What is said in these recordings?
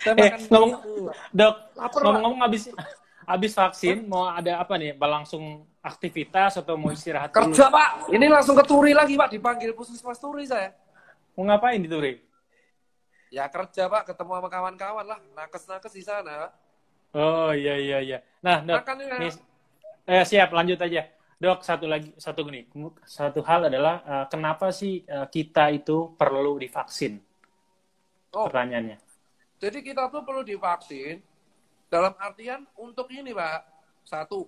Saya makan ngomong, itu. Dok, Lapar, Pak. ngomong-ngomong habis vaksin mau ada apa nih? Langsung aktivitas atau mau istirahat dulu? Kerja, Pak. Ini langsung ke Turi lagi, Pak. Dipanggil Puskesmas Turi saya. Mau ngapain di Turi? Ya kerja, Pak. Ketemu sama kawan-kawan lah. Nakes-nakes di sana, Pak. Oh iya. Nah, Dok, nih Makannya. siap lanjut aja. Dok, satu hal adalah kenapa sih kita itu perlu divaksin? Oh, Pertanyaannya. jadi kita tuh perlu divaksin dalam artian untuk ini, Pak. Satu,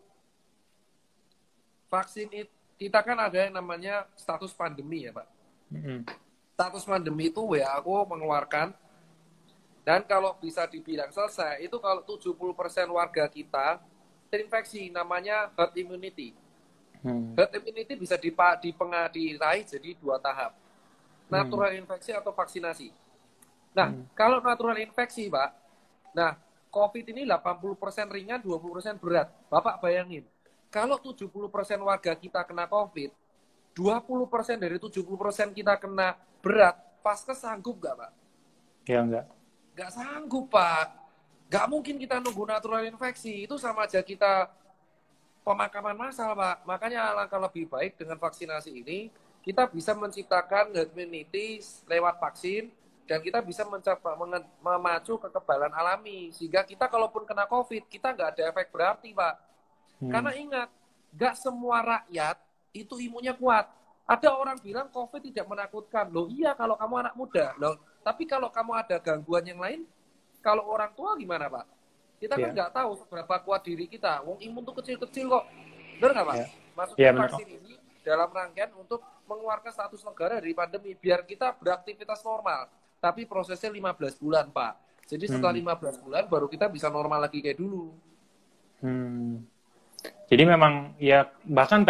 vaksin kita kan ada yang namanya status pandemi ya, Pak. Mm-hmm. Status pandemi itu WHO mengeluarkan, dan kalau bisa dibilang selesai, itu kalau 70% warga kita terinfeksi, namanya herd immunity. Herd immunity bisa diraih jadi 2 tahap. Natural infeksi atau vaksinasi. Nah, kalau natural infeksi, Pak, nah, COVID ini 80% ringan, 20% berat. Bapak bayangin, kalau 70% warga kita kena COVID, 20% dari 70% kita kena berat, Paskes sanggup nggak, Pak? Ya, enggak. Nggak sanggup, Pak. Nggak mungkin kita nunggu natural infeksi. Itu sama aja kita pemakaman massal, Pak. Makanya alangkah lebih baik dengan vaksinasi ini, kita bisa menciptakan herd immunity lewat vaksin, dan kita bisa memacu kekebalan alami. Sehingga kita kalaupun kena COVID, kita nggak ada efek berarti, Pak. Karena ingat, nggak semua rakyat itu imunnya kuat. Ada orang bilang COVID tidak menakutkan. Loh iya kalau kamu anak muda. Loh, tapi kalau kamu ada gangguan yang lain, kalau orang tua gimana, Pak? Kita kan nggak tahu seberapa kuat diri kita. Wong imun tuh kecil-kecil kok. Benar nggak, Pak? Maksudnya vaksin ini dalam rangkaian untuk mengeluarkan status negara dari pandemi. Biar kita beraktivitas normal. Tapi prosesnya 15 bulan, Pak. Jadi setelah 15 bulan baru kita bisa normal lagi kayak dulu. Jadi memang ya bahkan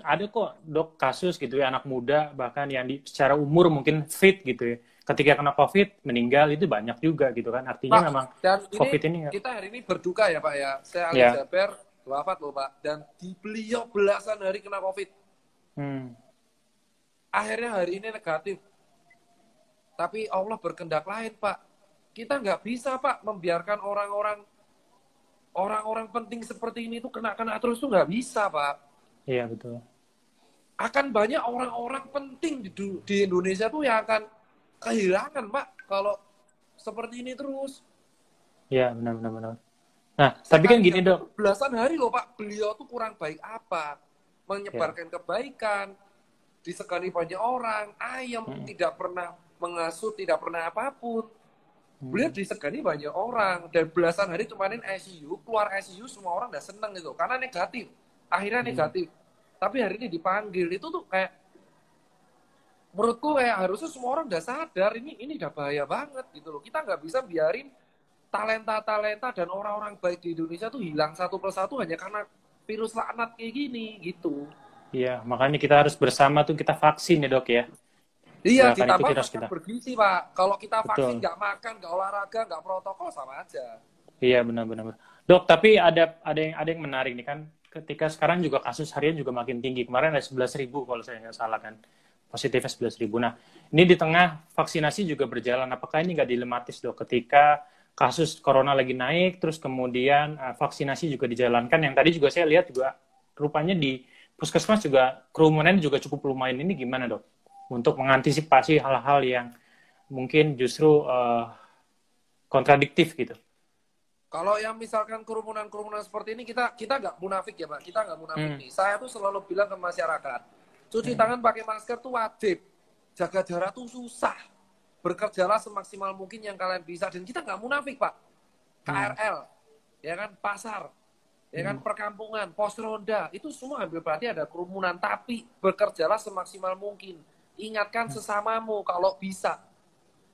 ada kok, Dok, kasus gitu ya, anak muda bahkan yang secara umur mungkin fit gitu ya. Ketika kena COVID meninggal itu banyak juga gitu kan. Artinya Pak, memang dan COVID ini kita hari ini berduka ya, Pak ya. Saya Ali Jaber wafat loh, Pak. Dan beliau belasan hari kena COVID. Akhirnya hari ini negatif. Tapi Allah berkehendak lain, Pak. Kita nggak bisa, Pak, membiarkan orang-orang penting seperti ini tuh kena terus tuh nggak bisa, Pak. Iya, betul. Akan banyak orang-orang penting di Indonesia tuh yang akan kehilangan, Pak, kalau seperti ini terus. Iya, benar. Nah, tapi kan gini, Dok. Belasan hari loh, Pak. Beliau tuh kurang baik apa? Menyebarkan kebaikan, disegani banyak orang, ayam tidak pernah mengasut, tidak pernah apapun. Beliau disegani banyak orang, dan belasan hari kemarin ICU, keluar ICU semua orang udah seneng gitu, karena negatif. Akhirnya negatif. Tapi hari ini dipanggil, itu tuh kayak, menurutku kayak harusnya semua orang udah sadar, ini udah bahaya banget gitu loh. Kita nggak bisa biarin talenta-talenta dan orang-orang baik di Indonesia tuh hilang satu persatu hanya karena virus laknat kayak gini gitu. Iya, makanya kita harus bersama tuh kita vaksin ya, Dok ya. Iya, ditambah makan bergizi, Pak. Kalau kita vaksin Betul. nggak makan, nggak olahraga, nggak protokol, sama aja. Iya, benar. Dok, tapi ada yang menarik nih kan. Ketika sekarang juga kasus harian juga makin tinggi. Kemarin ada 11.000 kalau saya nggak salah kan. Positifnya 11.000. Nah, ini di tengah vaksinasi juga berjalan. Apakah ini nggak dilematis, Dok? Ketika kasus corona lagi naik, terus kemudian vaksinasi juga dijalankan. Yang tadi juga saya lihat juga rupanya di puskesmas juga kerumunannya juga cukup lumayan. Ini gimana, Dok? Untuk mengantisipasi hal-hal yang mungkin justru kontradiktif gitu. Kalau yang misalkan kerumunan seperti ini, kita nggak munafik ya, Pak. Kita nggak munafik nih. Saya tuh selalu bilang ke masyarakat, cuci tangan pakai masker tuh wajib. Jaga jarak tuh susah. Bekerjalah semaksimal mungkin yang kalian bisa. Dan kita nggak munafik, Pak. KRL, ya kan, pasar, ya kan, perkampungan, pos ronda, itu semua hampir berarti ada kerumunan. Tapi bekerjalah semaksimal mungkin. Ingatkan sesamamu kalau bisa.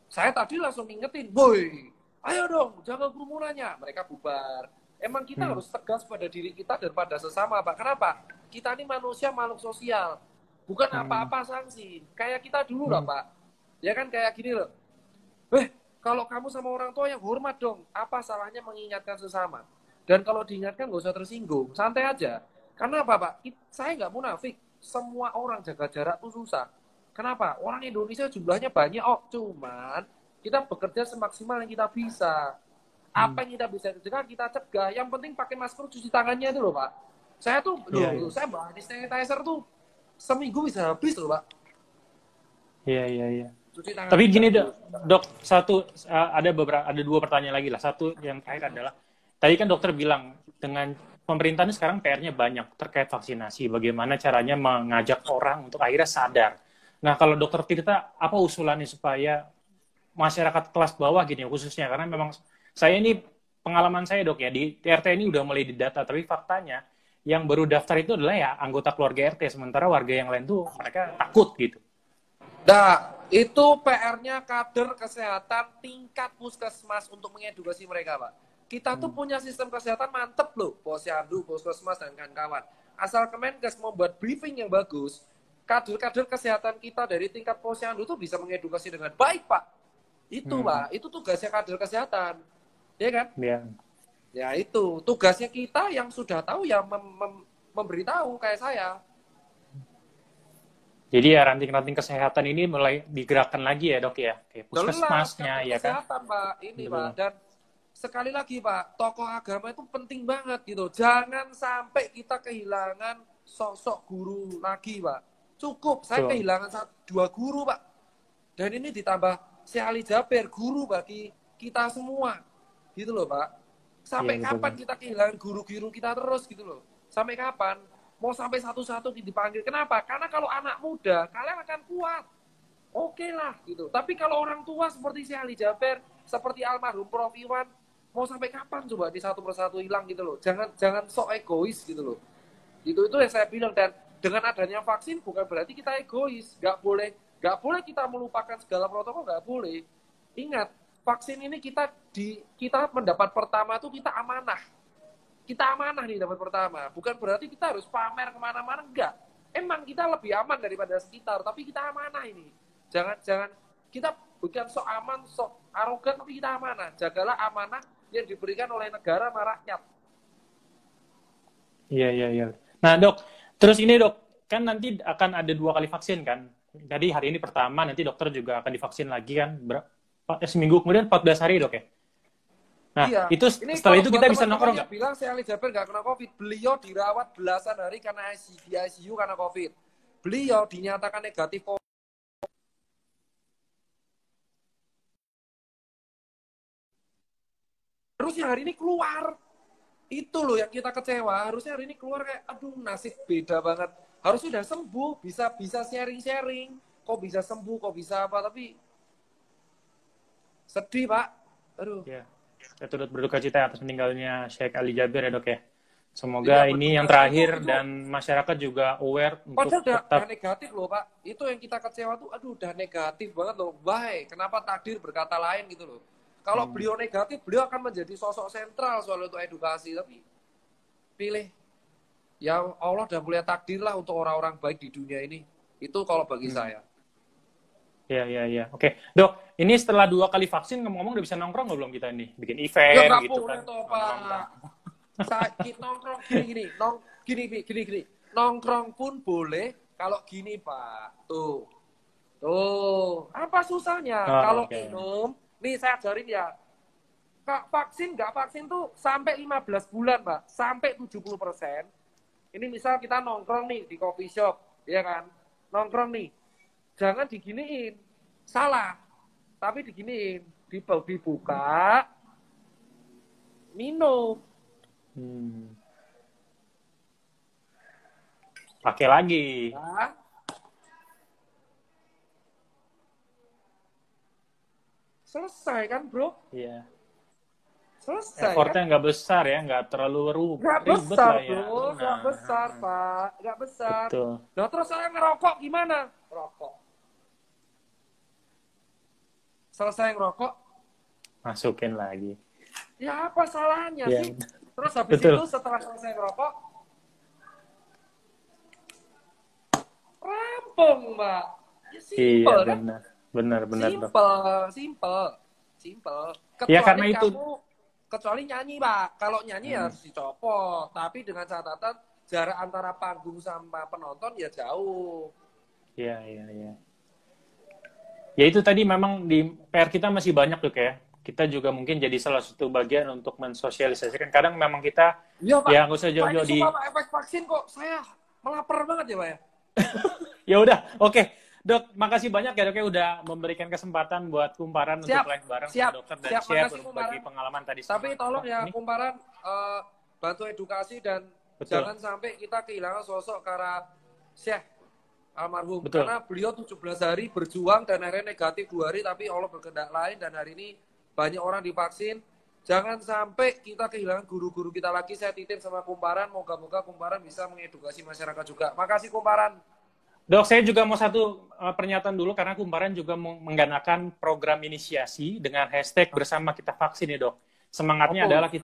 Saya tadi langsung ingetin, boy, ayo dong, jaga kerumunannya. Mereka bubar. Emang kita harus tegas pada diri kita dan pada sesama, Pak. Kenapa? Kita ini manusia, makhluk sosial. Bukan apa-apa sanksi. Kayak kita dulu lah, Pak. Ya kan, kayak gini loh. Kalau kamu sama orang tua yang hormat dong. Apa salahnya mengingatkan sesama? Dan kalau diingatkan nggak usah tersinggung. Santai aja. Karena apa, Pak? Saya nggak munafik. Semua orang jaga jarak tuh susah. Kenapa? Orang Indonesia jumlahnya banyak, cuman Kita bekerja semaksimal yang kita bisa. Apa yang kita bisa cegah, kita cegah. Yang penting pakai masker, cuci tangannya itu loh, Pak. Saya tuh, saya bawa hand sanitizer tuh seminggu bisa habis loh, Pak. Iya. Cuci tangan. Tapi gini dok, ada dua pertanyaan lagi lah. Satu yang terakhir adalah, tadi kan dokter bilang dengan pemerintah ini sekarang PR-nya banyak terkait vaksinasi. Bagaimana caranya mengajak orang untuk akhirnya sadar. Nah kalau dokter Tirta, apa usulannya supaya masyarakat kelas bawah gini khususnya, karena memang saya ini pengalaman saya dok ya, di RT ini udah mulai didata, tapi faktanya yang baru daftar itu adalah ya anggota keluarga RT, sementara warga yang lain tuh mereka takut gitu. Nah, itu PR-nya kader kesehatan tingkat puskesmas untuk mengedukasi mereka, Pak. Kita tuh punya sistem kesehatan mantep loh, Posyandu, puskesmas, dan kawan-kawan. Asal Kemenkes membuat briefing yang bagus, kader-kader kesehatan kita dari tingkat Posyandu tuh bisa mengedukasi dengan baik, Pak. Itu, Pak. Itu tugasnya kader kesehatan. Ya kan? Iya. Ya itu. Tugasnya kita yang sudah tahu ya memberitahu kayak saya. Jadi ya ranting-ranting kesehatan ini mulai digerakkan lagi ya dok ya, kayak puskesmasnya ya kan? Kesehatan Pak, ini Pak. Dan sekali lagi Pak, tokoh agama itu penting banget gitu. Jangan sampai kita kehilangan sosok guru lagi Pak. Cukup, saya kehilangan 2 guru Pak. Dan ini ditambah Syekh Ali Jaber, guru bagi kita semua. Gitu loh Pak. Sampai kapan kita kehilangan guru-guru kita terus gitu loh. Sampai kapan? Mau sampai satu-satu dipanggil. Kenapa? Karena kalau anak muda, kalian akan kuat. Oke lah, gitu. Tapi kalau orang tua seperti si Ali Jaber, seperti almarhum Prof. Iwan, mau sampai kapan coba di satu persatu hilang gitu loh. Jangan sok egois gitu loh. Itu yang saya bilang. Dan dengan adanya vaksin bukan berarti kita egois. Gak boleh kita melupakan segala protokol, gak boleh. Ingat, vaksin ini kita mendapat pertama itu kita amanah. Kita amanah nih dapat pertama. Bukan berarti kita harus pamer kemana-mana, enggak. Emang kita lebih aman daripada sekitar, tapi kita amanah ini. Jangan kita bukan sok aman, sok arogan, tapi kita amanah. Jagalah amanah yang diberikan oleh negara sama rakyat. Iya. Nah dok, terus ini dok, kan nanti akan ada 2 kali vaksin kan? Jadi hari ini pertama, nanti dokter juga akan divaksin lagi kan? Seminggu kemudian 14 hari dok ya? Nah, iya. itu setelah itu kita bisa nongkrong nggak? Bilang si Ali Jaber nggak kena COVID. Beliau dirawat belasan hari karena di ICU karena COVID. Beliau dinyatakan negatif COVID. Harusnya hari ini keluar. Itu loh yang kita kecewa. Harusnya hari ini keluar kayak, aduh nasib beda banget. Harus sudah sembuh, bisa sharing-sharing. Kok bisa sembuh, kok bisa apa. Tapi sedih, Pak. Aduh. Ya. Saya turut berduka cita atas meninggalnya Syekh Ali Jaber ya dok ya. Semoga ini yang terakhir itu. Dan masyarakat juga aware untuk tetap. Udah negatif loh Pak. Itu yang kita kecewa tuh, aduh udah negatif banget loh. Why? Kenapa takdir berkata lain gitu loh. Kalau beliau negatif, beliau akan menjadi sosok sentral soal untuk edukasi. Tapi pilih. Ya Allah udah mulai takdir lah untuk orang-orang baik di dunia ini. Itu kalau bagi saya. Iya. Oke, dok, ini setelah 2 kali vaksin ngomong-ngomong udah bisa nongkrong nggak belum kita nih? Bikin event ya, gitu kan? Toh, Pak. Sakit nongkrong gini. Nongkrong pun boleh kalau gini, Pak. Tuh. Apa susahnya? Kalau minum, nih saya ajarin ya. Nggak vaksin tuh sampai 15 bulan, Pak. Sampai 70%. Ini misal kita nongkrong nih di coffee shop, ya kan? Nongkrong nih. Jangan diginiin, salah. Tapi diginiin, dibuka, minum. Pakai lagi. Nah. Selesai kan, bro? Iya. Selesai. Effortnya nggak besar ya, nggak terlalu ribet lah ya. Nggak besar, Pak. Nggak besar. Betul. Nah, terus saya ngerokok gimana? Rokok. Selesai ngerokok, masukin lagi. Ya apa salahnya sih? Terus habis itu setelah selesai ngerokok, rampung, Mbak. Ya, simple, iya, kan? Benar. Simple. Ya karena itu. Kecuali nyanyi, Pak. Kalau nyanyi harus dicopot. Tapi dengan catatan jarak antara panggung sama penonton ya jauh. Iya. Ya itu tadi memang di PR kita masih banyak tuh kayak. Kita juga mungkin jadi salah satu bagian untuk mensosialisasikan. Kadang memang kita Iya Pak, ya nggak usah Pak ini jauh-jauh di. sumpah Pak, efek vaksin kok saya melapar banget ya Pak ya. Ya udah, oke. Dok, makasih banyak ya dok ya udah memberikan kesempatan buat Kumparan Siap, untuk live bareng siap, sama dokter dan siap. share Makasih berbagi Kumparan. pengalaman tadi. Tapi tolong ya ini. Kumparan bantu edukasi dan Betul. jangan sampai kita kehilangan sosok Kara Syekh almarhum. Betul. Karena beliau 17 hari berjuang dan akhirnya negatif 2 hari, tapi Allah berkehendak lain dan hari ini banyak orang divaksin. Jangan sampai kita kehilangan guru-guru kita lagi. Saya titip sama Kumparan, moga-moga Kumparan bisa mengedukasi masyarakat juga. Makasih Kumparan. Dok, saya juga mau satu pernyataan dulu karena Kumparan juga mengganakan program inisiasi dengan hashtag bersama kita vaksin ya dok. Semangatnya adalah kita